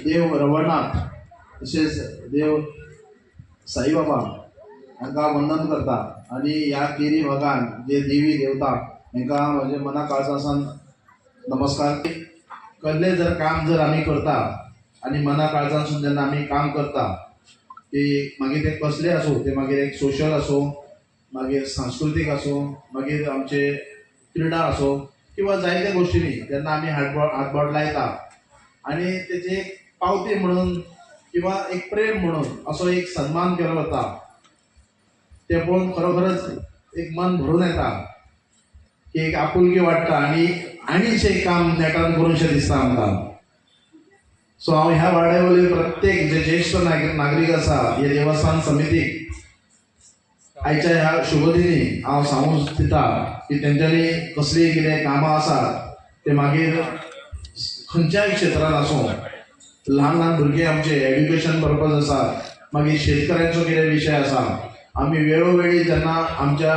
देव रवनाथ तसेच देव साईबाबा हांकां वंदन करता आणि ह्या केरी भागान जे देवी देवता हांकां म्हजे मना काळजासान नमस्कार. कसलें जर काम जर आमी करता आनी मना काळजासून जेन्ना आमी काम करता की मागीर ते कसले आसूं, ते मागीर एक सोशल आसूं, मागीर सांस्कृतीक आसूं, मागीर आमचे क्रीडा आसूं किंवा जायत्या गोश्टींनी जेन्ना आमी हातबोट लायता आनी तेची एक पावती म्हणून किंवा एक प्रेम म्हणून असो एक सन्मान केलो वता, ते पळोवन खरोखरच एक मन भरून येता की एक आपुलकी वाडटा आनी आनीशें एक काम नेटान करूंशें दिसता आमकां. सो हांव ह्या वाड्यावयले प्रत्येक जे ज्येश्ठ नागरीक आसा हे देवस्थान समितीक आयच्या ह्या शुभदिनी हांव सांगूंक दिता की तेंच्यांनी कसलीय कितें कामां आसात ते मागीर खंयच्याय क्षेत्रांत आसूं, ल्हान ल्हान भुरगे आमचे एड्युकेशन पर्पज आसा, मागीर शेतकऱ्यांचो कितें विशय आसा, आमी वेळोवेळी जेन्ना आमच्या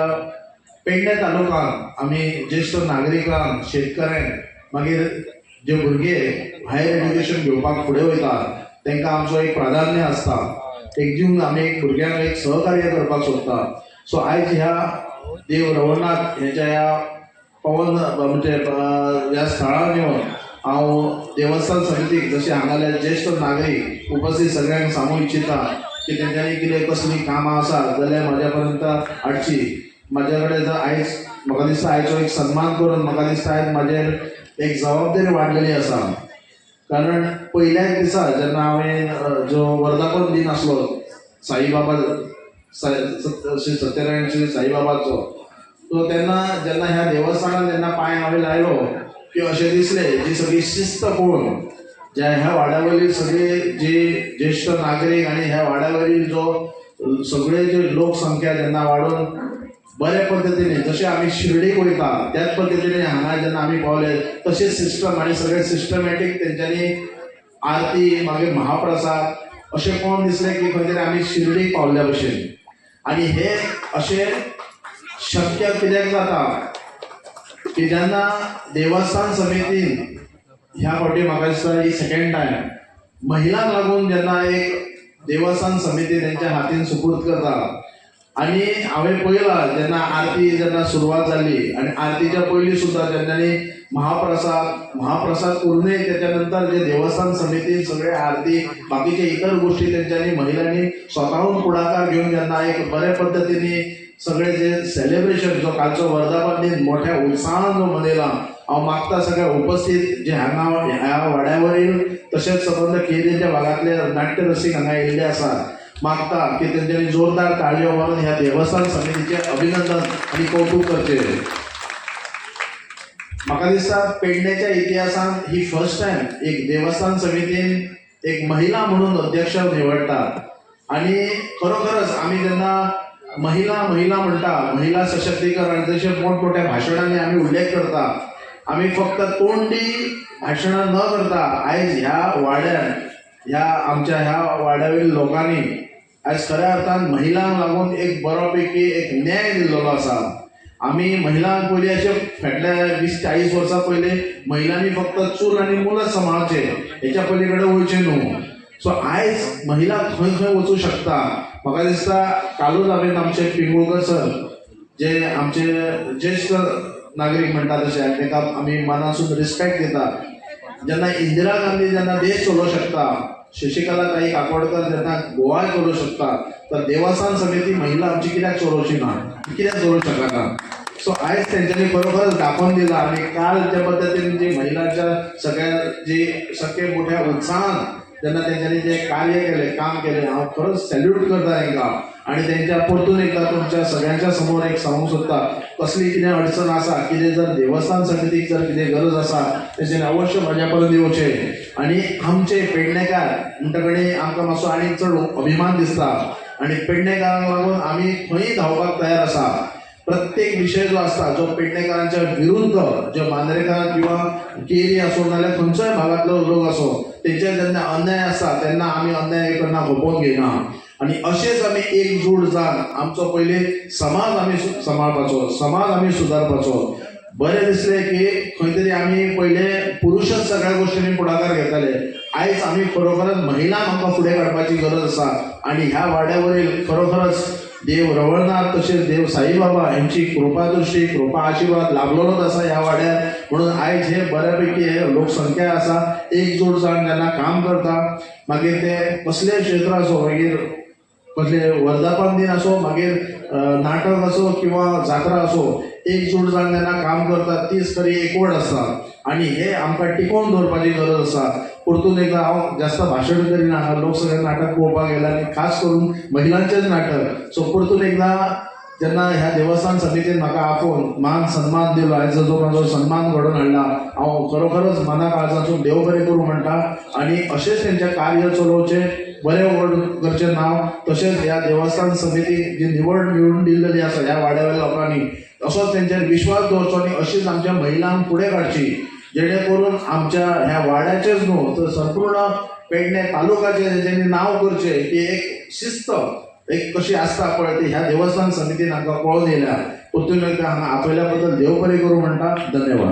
पेडणे तालुक्यांत आमी ज्येश्ठ नागरिकांक शेतकऱ्यांक मागीर जे भुरगे हायर एड्युकेशन घेवपाक फुडें वयतात तांकां आमचो एक प्राधान्य आसता, एक दिवन आमी एक भुरग्यांक एक सहकार्य करपाक सोदता. सो आयज ह्या देव रवनाथ हेच्या ह्या पवन म्हणजे ह्या स्थळार येवन हांव देवस्थान समितीक जशें हांगाले ज्येश्ठ नागरीक उपस्थित सगळ्यांक सांगूंक इच्छिता की तेंच्यांनी कितें कसली कामां आसात जाल्यार म्हाज्या पर्यंत हाडची. म्हाज्या कडेन जर आयज म्हाका दिसता आयचो एक सन्मान करून म्हाका दिसता आयज म्हाजेर एक जबाबदारी वाडलेली आसा. कारण पयल्याच दिसा जेन्ना हांवें जो वर्धापन दिन आसलो साईबाबा श्री सत्यनारायण श्री साईबाबाचो, तो तेन्ना जेन्ना ह्या देवस्थानान जेन्ना पांय हांवें लायलो की अशें दिसलें जी सगळी शिस्त पळोवन ज्या ह्या वाड्यावयली सगळे जे ज्येश्ठ नागरीक आनी ह्या वाड्यावयली जो सगळे जे लोकसंख्या जेन्ना वाडून बऱ्या पद्दतीने जशें आमी शिर्डीक वयता त्याच पद्दतीने हांगा जेन्ना आमी पावले तशेंच सिस्टम आनी सगळें सिस्टमॅटीक तेंच्यांनी आरती मागीर महाप्रसाद अशें पळोवन दिसलें की खंय तरी आमी शिर्डीक पावल्ल्या भशेन. आनी हे अशें शक्य कित्याक जाता की जेन्ना देवस्थान समितीन ह्या फावटी म्हाका दिसता ही सेकंड टायम महिलांक लागून जेन्ना एक देवस्थान समिती तेंच्या हातीन सुपूर्द करता आनी हांवें पळयलां जेन्ना आरती जेन्ना सुरवात जाली आनी आरतीच्या पयलीं सुद्दां जेन्ना महाप्रसाद करूनय त्याच्या नंतर जे देवस्थान समितीन सगळे आरती बाकीचे इतर गोष्टी तेंच्यांनी महिलांनी स्वताहून पुढाकार घेवन जेन्ना एक बऱ्या पद्दतीने सगळे जे सेलिब्रेशन जो कालचो वर्धापन दिन मोठ्या उत्साहान जो मनयला, हांव मागता सगळ्या उपस्थित जे हांगा ह्या वाड्यावरील तशेंच संबंद केरीच्या भागातले नाट्य रसीक हांगा येयल्ले आसात, मागता की तेंच्यांनी जोरदार ताळयो मारून ह्या देवस्थान समितीचे अभिनंदन आणि कौतुक करचे. म्हाका दिसता पेडणेच्या इतिहासांत ही फर्स्ट टायम एक देवस्थान समितीन एक महिला म्हणून अध्यक्ष निवडटात. आणि खरोखरच आमी जेन्ना महिला म्हणटा, महिला सशक्तीकरण जशे मोठमोठ्या भाशणांनी आमी उल्लेख करता, आमी फक्त तोंडी भाशणां न करता आयज ह्या वाड्यान ह्या आमच्या ह्या वाड्यावयल्या लोकांनी आयज खऱ्या अर्थान महिलांक लागून एक बरोपैकी एक न्याय दिल्लो आसा. आमी महिलांक पयलीं अशें फाटल्या 20-40 वर्सां पयलीं महिलांनी फक्त चूल आनी मुलच सांबाळचे, हेच्या पलीकडे वयचें न्हू. सो आयज महिला खंय खंय वचूं शकता. म्हाका दिसता कालूच हांवें आमचे पिंगुळकर सर जे आमचे ज्येश्ठ नागरीक म्हणटा तशें ताका आमी मनासून रिस्पेक्ट दिता, जेन्ना इंदिरा गांधी जेन्ना देश चलोवंक शकता, शशिकला ताई काकोडकर जेन्ना गोवा चलोवंक शकता, तर देवस्थान समिती महिला आमची कित्याक चलोवची ना, कित्याक चलोवंक शकना. सो आयज तेंच्यांनी खरोखरच दाखोवन दिला. आनी काल ज्या पद्दतीन जी महिलांच्या सगळ्या जी सगळे मोठ्या उत्साहान जेन्ना तेंच्यांनी जे कार्य केले काम केले, हांव खरोच सॅल्यूट करता तांकां. आनी तेंच्या परतून एकदा तुमच्या सगळ्यांच्या समोर एक सांगूंक सोदता, कसली कितें अडचण आसा, कितें जर देवस्थान समितीक जर कितें गरज आसा तेंच्यांनी अवश्य म्हाज्या पर्यंत येवचें. आनी आमचे पेडणेकार म्हणटकच आमकां मातसो आनी चड अभिमान दिसता. आनी पेडणेकारांक लागून आमी खंयी धांवपाक तयार आसा. प्रत्येक विशय जो आसता जो पेडणेकारांच्या विरुद्ध जे मांद्रेकार किंवा केरी आसूं नाल्यार खंयच्याय भागांतलो लोक आसूं तेंचे जेन्ना अन्याय आसता तेन्ना आमी अन्याय करना खपोवन घेयना. आनी अशेंच आमी एकजूट जावन आमचो पयलीं समाज आमी सांबाळपाचो, समाज आमी सुदारपाचो. बरें दिसलें की खंय तरी आमी पयले पुरुशच सगळ्या गोश्टींनी पुढाकार घेताले. आयज आमी खरोखरच महिलांक आमकां फुडें काडपाची गरज आसा आणि ह्या वाड्यावरील खरोखरच देव रवळनाथ तशेंच देव साईबाबा यांची कृपा दृष्टी कृपा आशीर्वाद लाभलेलोच आसा ह्या वाड्यार. म्हणून आयज हे बऱ्यापैकी हे लोकसंख्या आसा एकजूट जावन जेन्ना काम करता मागीर ते कसलेय क्षेत्र आसो मागीर कसले वर्धापन दिन असो मागीर नाटक असो किंवा जात्रा असो एकजूट जावन जेन्ना काम करतात तीच खरी एकवट आसता आणि हे आमकां टिकोवन दवरपाची गरज आसा. परतून एकदा हांव जास्त भाशण करिना, लोक सगळे नाटक पळोवपाक गेले आणि खास करून महिलांचेच नाटक. सो परतून एकदा जेन्ना ह्या देवस्थान समितीन म्हाका आपोवन मान सन्मान दिलो, आयज जो म्हाजो सन्मान घडोवन हाडला, हांव खरोखरच मना काळजांतून देव बरें करूं म्हणटा आणि अशेंच तेंचें कार्य चलोवचें, बरें व्हड करचें नांव. तशेंच ह्या देवस्थान समिती जी निवडून दिल्लेली आसा ह्या वाड्यावयल्या लोकांनी असोच तेंचेर विश्वास दवरचो आणि अशीच आमच्या महिलांक फुडें काडची, जेणे करून आमच्या ह्या वाड्याचेच न्हू तर संपूर्ण पेडणे तालुक्याचे जेणे नांव करचें की एक शिस्त एक कशी आसता पळय ती ह्या देवस्थान समितीन आमकां कळोवन येयल्या. परतून एकदा हांगा आपयल्या बद्दल देव बरें करूं म्हणटा. धन्यवाद.